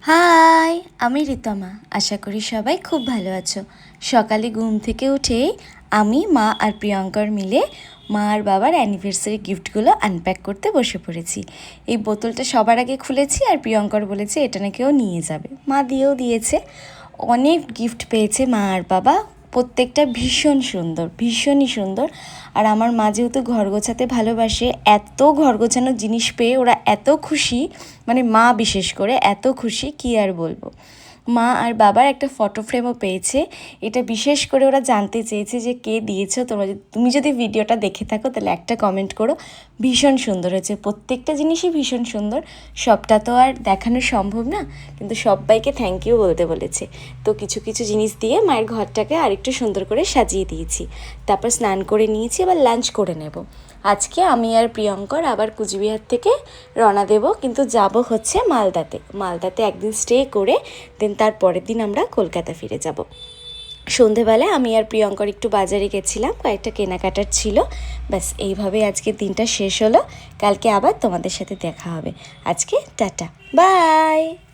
High, আমি রিতমা। আশা করি সবাই খুব ভালো আছো। সকালে ঘুম থেকে উঠেই আমি, মা আর প্রিয়ঙ্কর মিলে মা আর বাবার অ্যানিভার্সারি গিফটগুলো আনপ্যাক করতে বসে পড়েছি। এই বোতলটা সবার আগে খুলেছি আর প্রিয়ঙ্কর বলেছে এটা নাকি ও নিয়ে যাবে। মা দিয়েও দিয়েছে। অনেক গিফট পেয়েছে মা আর বাবা, প্রত্যেকটা ভীষণ সুন্দর, ভীষণই সুন্দর। আর আমার মা যেহেতু ঘর গোছাতে ভালোবাসে, এত ঘর গোছানোর জিনিস পেয়ে ওরা এত খুশি, মানে মা বিশেষ করে এত খুশি কি আর বলবো। মা আর বাবার একটা ফটো ফ্রেমও পেয়েছে। এটা বিশেষ করে ওরা জানতে চেয়েছে যে কে দিয়েছো। তুমি যদি ভিডিওটা দেখে থাকো তাহলে একটা কমেন্ট করো। ভীষণ সুন্দর হয়েছে, প্রত্যেকটা জিনিসই ভীষণ সুন্দর। সবটা তো আর দেখানো সম্ভব না, কিন্তু সবাইকে থ্যাংক ইউ বলতে বলেছে। তো কিছু কিছু জিনিস দিয়ে মায়ের ঘরটাকে আরেকটু সুন্দর করে সাজিয়ে দিয়েছি। তারপর স্নান করে নিয়েছি, এবার লাঞ্চ করে নেব। আজকে আমি আর প্রিয়ঙ্কর আবার কুচবিহার থেকে রওনা দেব, কিন্তু যাব হচ্ছে মালদাতে একদিন স্টে করে দেন তার পরের দিন আমরা কলকাতা ফিরে যাব। সন্ধেবেলায় আমি আর প্রিয়ঙ্কর একটু বাজারে গেছিলাম, কয়েকটা কেনাকাটার ছিল। ব্যাস এইভাবে আজকের দিনটা শেষ হলো। কালকে আবার তোমাদের সাথে দেখা হবে। আজকে টাটা, বাই।